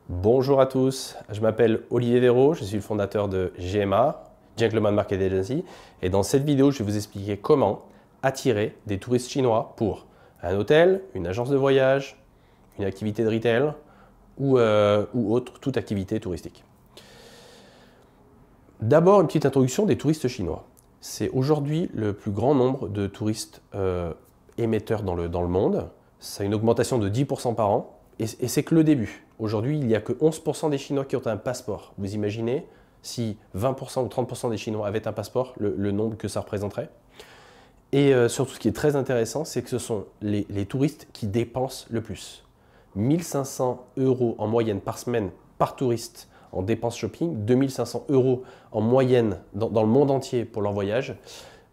Bonjour à tous, je m'appelle Olivier Véraud, je suis le fondateur de GMA, Gentleman Market Agency, et dans cette vidéo, je vais vous expliquer comment attirer des touristes chinois pour un hôtel, une agence de voyage, une activité de retail ou autre, toute activité touristique. D'abord, une petite introduction des touristes chinois. C'est aujourd'hui le plus grand nombre de touristes émetteurs dans le monde. C'est une augmentation de 10% par an. Et c'est que le début. Aujourd'hui, il n'y a que 11% des Chinois qui ont un passeport. Vous imaginez si 20% ou 30% des Chinois avaient un passeport, le nombre que ça représenterait. Et surtout, ce qui est très intéressant, c'est que ce sont les touristes qui dépensent le plus. 1500 € en moyenne par semaine par touriste en dépenses shopping, 2500 € en moyenne dans le monde entier pour leur voyage.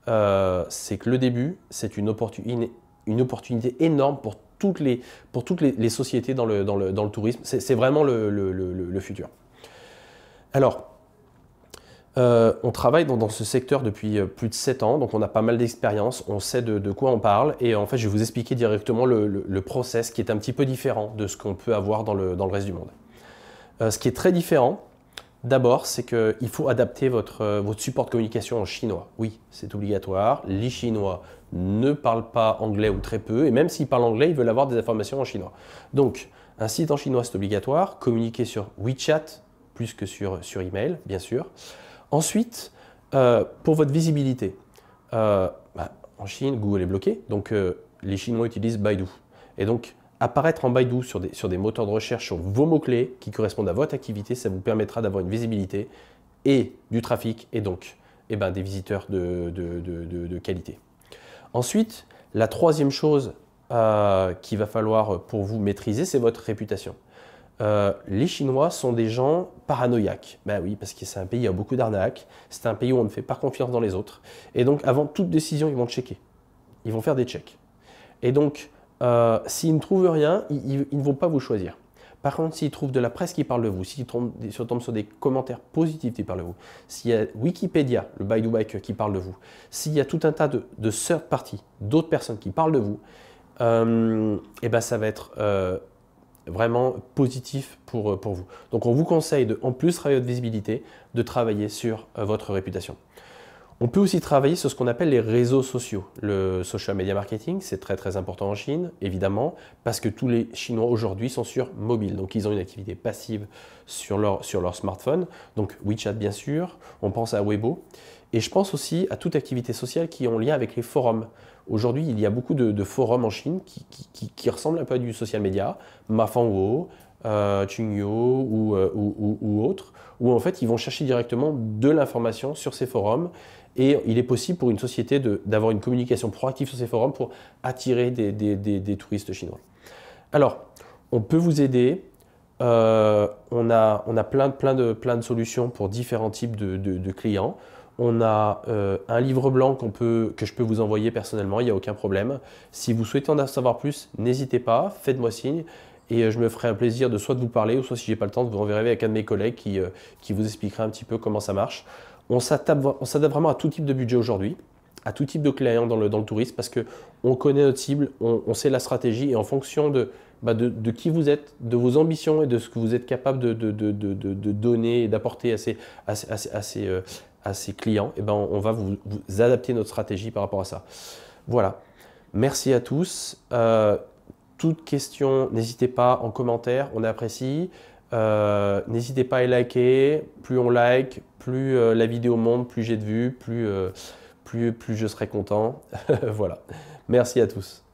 C'est que le début, c'est une opportunité énorme pour toutes les sociétés dans le tourisme. C'est vraiment le futur. Alors, on travaille dans ce secteur depuis plus de 7 ans, donc on a pas mal d'expérience, on sait de quoi on parle, et en fait je vais vous expliquer directement le process qui est un petit peu différent de ce qu'on peut avoir dans le reste du monde. Ce qui est très différent, d'abord, c'est qu'il faut adapter votre support de communication en chinois. Oui, c'est obligatoire. Les Chinois ne parlent pas anglais ou très peu, et même s'ils parlent anglais, ils veulent avoir des informations en chinois. Donc, un site en chinois, c'est obligatoire. Communiquer sur WeChat plus que sur email, bien sûr. Ensuite, pour votre visibilité, en Chine, Google est bloqué, donc les Chinois utilisent Baidu. Et donc, apparaître en Baidu sur des moteurs de recherche sur vos mots-clés qui correspondent à votre activité, ça vous permettra d'avoir une visibilité et du trafic et donc des visiteurs de qualité. Ensuite, la troisième chose qu'il va falloir pour vous maîtriser, c'est votre réputation. Les Chinois sont des gens paranoïaques. Ben oui, parce que c'est un pays où il y a beaucoup d'arnaques, c'est un pays où on ne fait pas confiance dans les autres. Et donc, avant toute décision, ils vont checker. Ils vont faire des checks. Et donc, s'ils ne trouvent rien, ils ne vont pas vous choisir. Par contre, s'ils trouvent de la presse qui parle de vous, s'ils tombent sur des commentaires positifs qui parlent de vous, s'il y a Wikipédia, le Baidu Baike qui parle de vous, s'il y a tout un tas de third parties, d'autres personnes qui parlent de vous, ça va être vraiment positif pour vous. Donc on vous conseille, en plus de travailler votre visibilité, de travailler sur votre réputation. On peut aussi travailler sur ce qu'on appelle les réseaux sociaux. Le social media marketing, c'est très très important en Chine, évidemment, parce que tous les Chinois aujourd'hui sont sur mobile. Donc ils ont une activité passive sur leur smartphone. Donc WeChat bien sûr, on pense à Weibo. Et je pense aussi à toute activité sociale qui est en lien avec les forums. Aujourd'hui, il y a beaucoup de forums en Chine qui ressemblent un peu à du social media, Mafangwo, Qingyo ou autres, où en fait ils vont chercher directement de l'information sur ces forums. Et il est possible pour une société d'avoir une communication proactive sur ces forums pour attirer des touristes chinois. Alors, on peut vous aider. On a plein de solutions pour différents types de clients. On a un livre blanc que je peux vous envoyer personnellement, il n'y a aucun problème. Si vous souhaitez en savoir plus, n'hésitez pas, faites-moi signe. Et je me ferai un plaisir de soit de vous parler, ou soit si je n'ai pas le temps, de vous enverrai avec un de mes collègues qui vous expliquera un petit peu comment ça marche. On s'adapte vraiment à tout type de budget aujourd'hui, à tout type de clients dans le tourisme, parce qu'on connaît notre cible, on sait la stratégie, et en fonction de qui vous êtes, de vos ambitions et de ce que vous êtes capable de donner et d'apporter à ces clients, on va vous adapter notre stratégie par rapport à ça. Voilà. Merci à tous. Toute question, n'hésitez pas en commentaire, on apprécie. N'hésitez pas à liker, plus on like, plus la vidéo monte, plus j'ai de vues, plus je serai content. Voilà. Merci à tous.